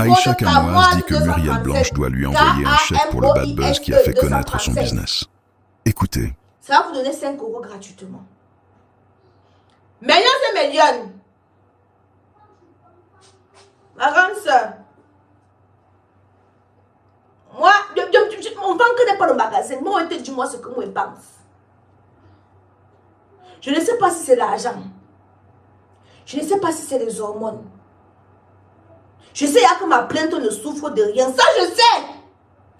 Aïcha Kamoise dit que Muriel Blanche doit lui envoyer un chèque pour le bad buzz qui a fait connaître son business. Écoutez. Ça va vous donner 5 € gratuitement. Millions et millions. Ma grande soeur. Moi, mon banque n'est pas le magasin. Moi, dis-moi ce que moi je pense. Je ne sais pas si c'est l'argent. Je ne sais pas si c'est les hormones. Je sais que ma plainte ne souffre de rien. Ça, je sais.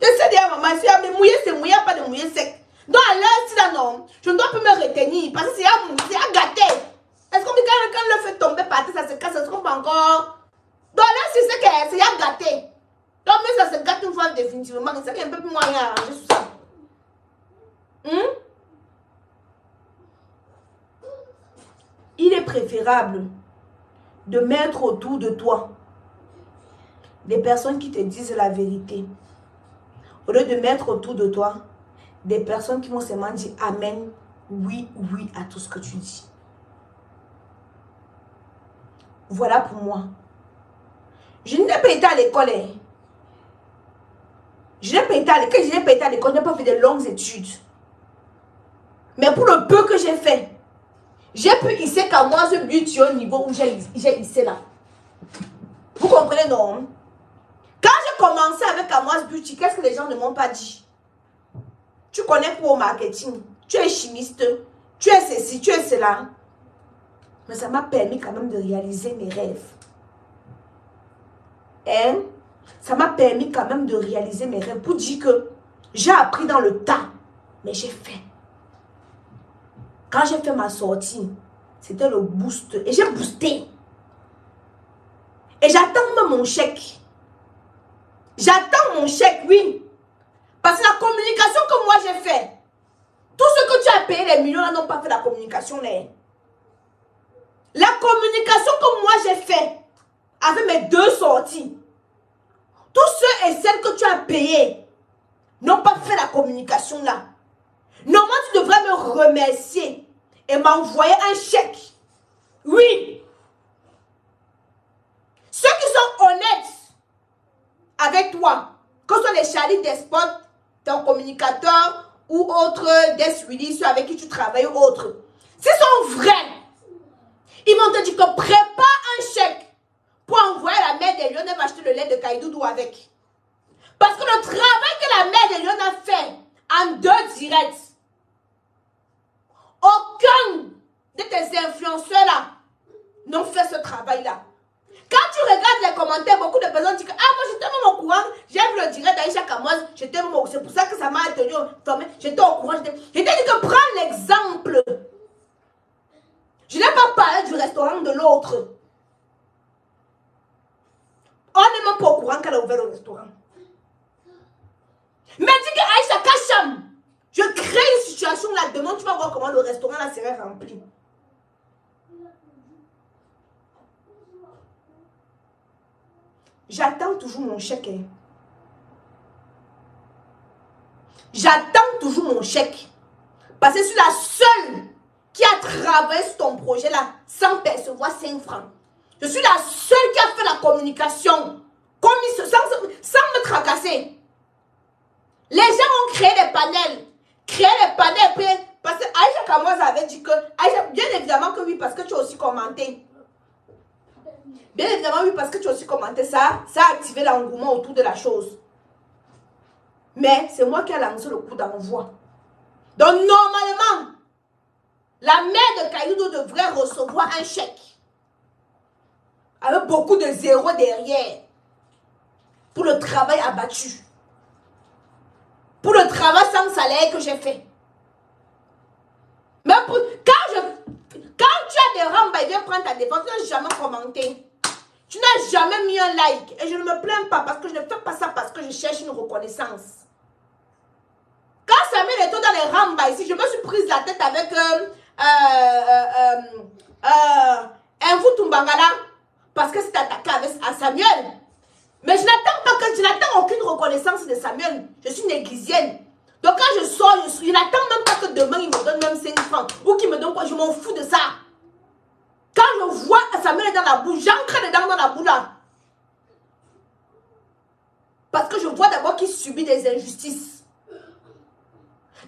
Je sais déjà, maman, si mais mouillé, c'est mouillé, pas de mouillé sec. Donc, à l'heure, si là, non, je ne dois plus me retenir parce que c'est à gâter. Est-ce qu'on me dit quand le fait tomber par terre, ça se casse, est-ce qu'on peut encore? Donc là, c'est à gâter. Donc, mais ça se gâte une fois définitivement. C'est qu'il y a un peu plus moyen à arranger tout ça. Il est préférable de mettre autour de toi des personnes qui te disent la vérité. Au lieu de mettre autour de toi des personnes qui vont seulement dire amen, oui, oui à tout ce que tu dis. Voilà pour moi. Je n'ai pas été à l'école. Je n'ai pas été à l'école, je n'ai pas été à l'école, je n'ai pas fait de longues études. Mais pour le peu que j'ai fait, j'ai pu hisser qu'à moi ce but au niveau où j'ai hissé là. Vous comprenez, non? Quand j'ai commencé avec Amoise Beauty, qu'est-ce que les gens ne m'ont pas dit? Tu connais pour marketing, tu es chimiste, tu es ceci, tu es cela. Mais ça m'a permis quand même de réaliser mes rêves. Hein? Ça m'a permis quand même de réaliser mes rêves pour dire que j'ai appris dans le tas, mais j'ai fait. Quand j'ai fait ma sortie, c'était le boost. Et j'ai boosté. Et j'attends même mon chèque. J'attends mon chèque, oui. Parce que la communication que moi j'ai fait, tout ce que tu as payé, les millions là n'ont pas fait la communication. Là. La communication que moi j'ai fait avec mes 2 sorties, tous ceux et celles que tu as payés n'ont pas fait la communication là. Normalement, tu devrais me remercier et m'envoyer un chèque. Oui. Ceux qui sont honnêtes avec toi, que ce soit les Charlie des spots, ton communicateur ou autres des suivis, ceux avec qui tu travailles ou autres, s'ils sont vrais, ils vont te dire que prépare un chèque pour envoyer la mère des lions et m'acheter le lait de Kaidoudou avec. Parce que le travail que la mère des lions a fait en 2 directs, aucun de tes influenceurs là n'ont fait ce travail là. Quand tu regardes les commentaires, beaucoup de personnes disent que ah moi j'étais même au courant, j'ai vu le direct d'Aïcha Kamoise, j'étais même au courant, c'est pour ça que ça m'a tenu informé, j'étais au courant, j'étais dit que prends l'exemple. Je n'ai pas parlé du restaurant de l'autre. On n'est même pas au courant qu'elle a ouvert le restaurant. Mais dis que Aïcha Kacham, je crée une situation là demain, tu vas voir comment le restaurant là serait rempli. J'attends toujours mon chèque. J'attends toujours mon chèque. Parce que je suis la seule qui a travaillé sur ton projet là sans percevoir 5 francs. Je suis la seule qui a fait la communication sans me tracasser. Les gens ont créé des panels. Parce que Aïcha Kamoise avait dit que, Aïcha, bien évidemment que oui, parce que tu as aussi commenté. Bien évidemment, oui, parce que tu as aussi commenté ça, ça a activé l'engouement autour de la chose. Mais c'est moi qui ai lancé le coup d'envoi. Donc, normalement, la mère de Kaidoudou devrait recevoir un chèque. Avec beaucoup de zéros derrière. Pour le travail abattu. Pour le travail sans salaire que j'ai fait. Mais quand tu as des rambas, viens prendre ta défense, tu n'as jamais commenté. Tu n'as jamais mis un like. Et je ne me plains pas parce que je ne fais pas ça parce que je cherche une reconnaissance. Quand Samuel était dans les rambas ici, je me suis prise la tête avec un Foutumbangala parce que c'est attaqué à Samuel. Mais je n'attends aucune reconnaissance de Samuel. Je suis négligente. Donc quand je sors, je n'attends même pas que demain il me donne même 5 francs. Ou qu'il me donne quoi, je m'en fous de ça. Quand je vois Samuel dans la boue, j'entre dedans dans la boue là. que je vois d'abord qu'il subit des injustices.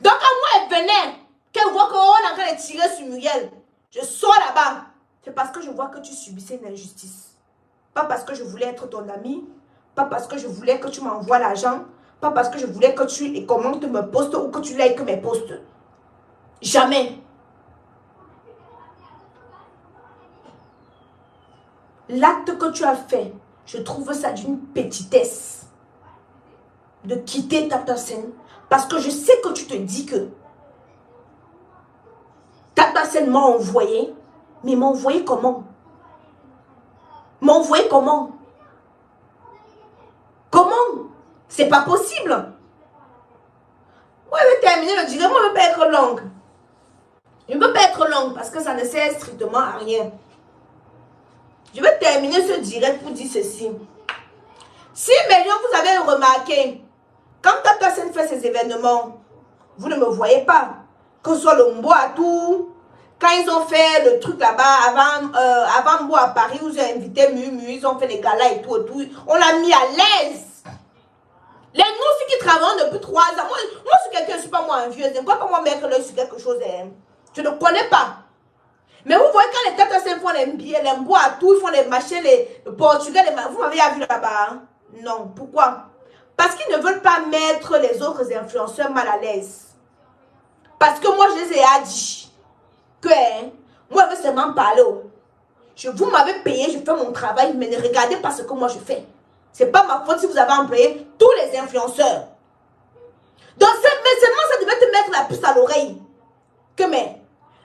Donc, quand moi, elle venait, qu'elle voit qu'on est en train de tirer sur Muriel, je sors là-bas. C'est parce que je vois que tu subissais une injustice. Pas parce que je voulais être ton ami, pas parce que je voulais que tu m'envoies l'argent, pas parce que je voulais que tu commentes mes posts ou que tu likes mes posts. Jamais. L'acte que tu as fait, je trouve ça d'une petitesse de quitter Tata Sen parce que je sais que tu te dis que Tata Sen m'a envoyé, mais m'a envoyé comment? M'a envoyé comment? Comment? C'est pas possible. Moi, je vais terminer le direct. Moi, je ne veux pas être longue. Je ne veux pas être longue parce que ça ne sert strictement à rien. Je vais terminer ce direct pour dire ceci. Si, millions, vous avez remarqué, quand Tata Sen fait ses événements, vous ne me voyez pas. Que ce soit le Mboatou, quand ils ont fait le truc là-bas, avant moi à Paris, où j'ai invité Mumu, ils ont fait les galas et tout, on l'a mis à l'aise. Les nous aussi qui travaillent depuis 3 ans, moi je suis quelqu'un, je ne suis pas moi envieuse, je ne peux pas moi mettre l'œil sur quelque chose, je ne connais pas. Mais vous voyez quand les Tata Sen font les billets, les Mboatou, ils font les machins, les Portugais, vous m'avez vu là-bas, hein? Non, pourquoi? Parce qu'ils ne veulent pas mettre les autres influenceurs mal à l'aise. Parce que moi, je les ai dit que moi, je veux seulement parler. Vous m'avez payé, je fais mon travail, mais ne regardez pas ce que moi je fais. Ce n'est pas ma faute si vous avez employé tous les influenceurs. Donc, mais seulement ça devait te mettre la puce à l'oreille. Que mais,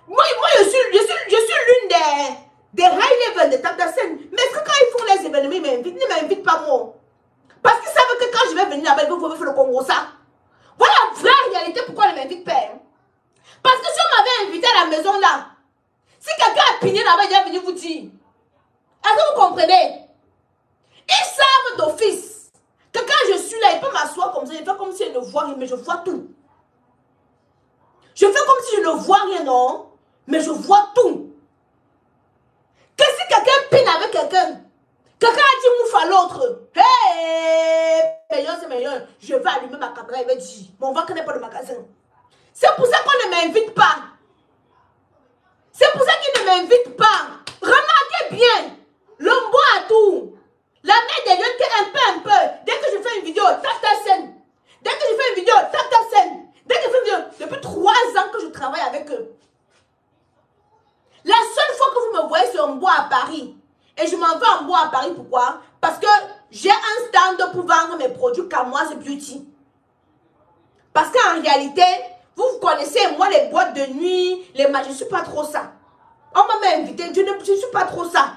moi je suis l'une des high level de Tata Sen. Mais est-ce que quand ils font les événements, ils ne m'invitent pas moi? Parce qu'ils savent que quand je vais venir là-bas, ils vont faire le Congo ça. Voilà la vraie réalité pourquoi ils ne m'invitent pas. Parce que si on m'avait invité à la maison là, si quelqu'un a pigné là-bas, il va venir vous dire. Est-ce que vous comprenez? Ils savent d'office que quand je suis là, il peut m'asseoir comme ça, il fait comme si je ne vois rien, mais je vois tout. Je fais comme si je ne vois rien, non, mais je vois tout. Que si quelqu'un pine avec quelqu'un, quelqu'un a dit mouf à l'autre, hey, meilleur c'est meilleur, je vais allumer ma caméra, il va dire, mon ventre n'est pas le magasin. C'est pour ça qu'on ne m'invite pas. C'est pour ça qu'ils ne m'invitent pas. Remarquez bien, le Mboatou, la mère des jeunes un peu. Dès que je fais une vidéo, Tata Sen. Dès que je fais une vidéo, Tata Sen. Dès que je fais une vidéo, depuis 3 ans que je travaille avec eux. La seule fois que vous me voyez sur Mboa à Paris, et je m'en vais en Mboa à Paris, pourquoi? Parce que j'ai un stand pour vendre mes produits Kamoise Beauty. Parce qu'en réalité, vous connaissez, moi, les boîtes de nuit, je ne suis pas trop ça. On m'a même invité, je ne suis pas trop ça.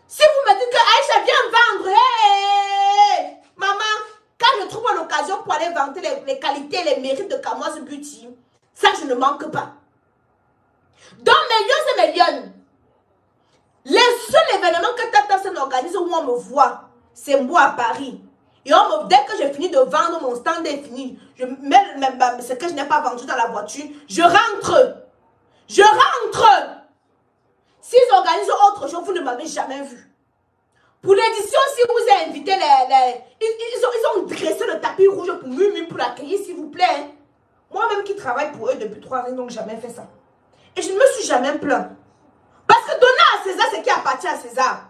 Si vous me dites que Aïcha vient vendre, hey, maman, quand je trouve l'occasion pour aller vendre les qualités, les mérites de Kamoise Beauty, ça, je ne manque pas. Donc, mes lions, les seuls événements que Tata Sen organise où on me voit, c'est moi à Paris. Et dès que j'ai fini de vendre, mon stand est fini, je mets ce que je n'ai pas vendu dans la voiture, je rentre. Je rentre. S'ils organisent autre chose, vous ne m'avez jamais vu. Pour l'édition, si vous avez invité ils ont dressé le tapis rouge pour Mumu pour l'accueillir, s'il vous plaît. Moi-même qui travaille pour eux depuis 3 ans, ils n'ont jamais fait ça. Et je ne me suis jamais plaint. Parce que donner à César ce qui appartient à César.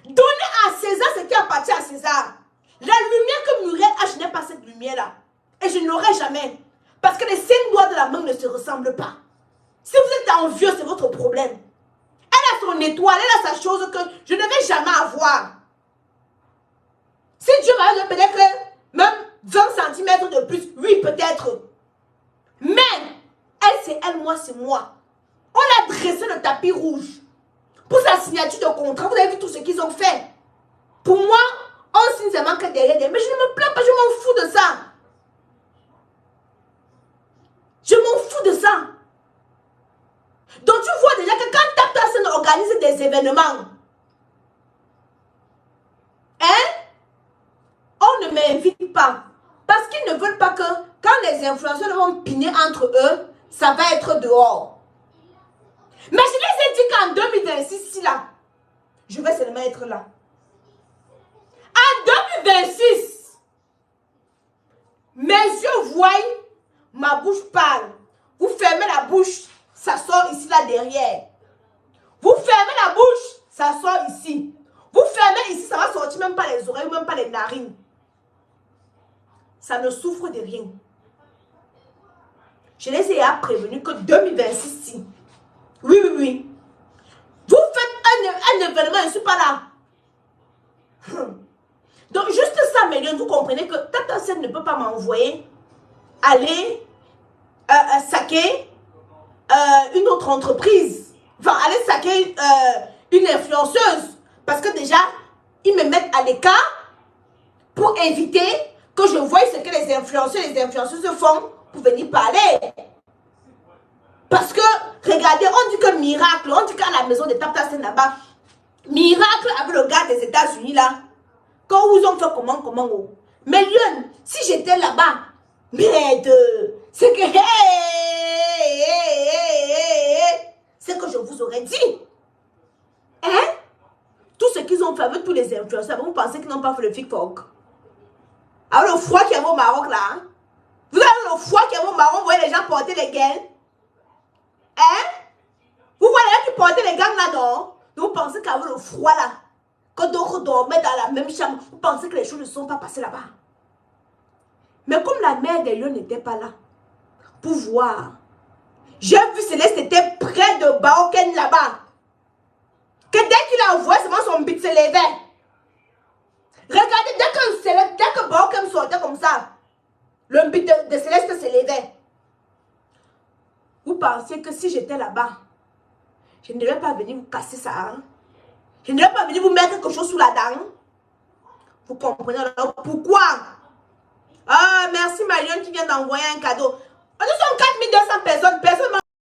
Donner à César ce qui appartient à César. La lumière que Muriel a, je n'ai pas cette lumière-là. Et je ne l'aurai jamais. Parce que les 5 doigts de la main ne se ressemblent pas. Si vous êtes envieux, c'est votre problème. Elle a son étoile, elle a sa chose que je ne vais jamais avoir. Si Dieu m'a donné peut-être même 20 cm de plus, oui, peut-être. Mais, elle c'est elle, moi c'est moi. On a dressé le tapis rouge. Pour sa signature de contrat, vous avez vu tout ce qu'ils ont fait. Pour moi, on signe seulement que derrière. Mais je ne me plains pas, je m'en fous de ça. Je m'en fous de ça. Donc tu vois déjà que quand Tata Sen organise des événements, on ne m'invite pas. Parce qu'ils ne veulent pas que quand les influenceurs vont piner entre eux, ça va être dehors. Mais je les ai dit qu'en 2026, si là, je vais seulement être là. En 2026, voyez, ma bouche parle. Vous fermez la bouche, ça sort ici, là, derrière. Vous fermez la bouche, ça sort ici. Vous fermez ici, ça va sortir même pas les oreilles, même pas les narines. Ça ne souffre de rien. Je les ai prévenus que 2026, oui, oui, oui. Vous faites un événement, je ne suis pas là. Donc, juste ça, Million, vous comprenez que Tata Sen ne peut pas m'envoyer aller saquer une autre entreprise. Enfin, aller saquer une influenceuse. Parce que déjà, ils me mettent à l'écart pour éviter que je voie ce que les influenceurs et les influenceuses font pour venir parler. Parce que, regardez, on dit que miracle, on dit qu'à la maison de Tata Sen là-bas, miracle avec le gars des États-Unis là, quand ils ont fait comment, oh. Mais Lyon, si j'étais là-bas, merde, c'est que, c'est que je vous aurais dit. Hein? Tout ce qu'ils ont fait avec tous les influenceurs, vous pensez qu'ils n'ont pas fait le TikTok? Alors le froid qui est au Maroc là, hein? Vous avez le froid qui est au Maroc, vous voyez les gens porter les gains? Hein? Vous voyez les gens qui portaient les gangs là-dedans? Vous pensez qu'avec le froid là, quand d'autres dormaient dans la même chambre, vous pensez que les choses ne sont pas passées là-bas? Mais comme la mère des lions n'était pas là, pour voir, j'ai vu Céleste était près de Baoken là-bas. Que dès qu'il a envoyé, son bit se levait. Regardez, dès que Baoken sortait comme ça, le bit de Céleste se levait. Vous pensez que si j'étais là-bas, je ne vais pas venir vous casser ça, hein? Je ne vais pas venir vous mettre quelque chose sous la dent. Vous comprenez alors pourquoi? Ah, merci Marion qui vient d'envoyer un cadeau. Nous sommes 4200 personnes.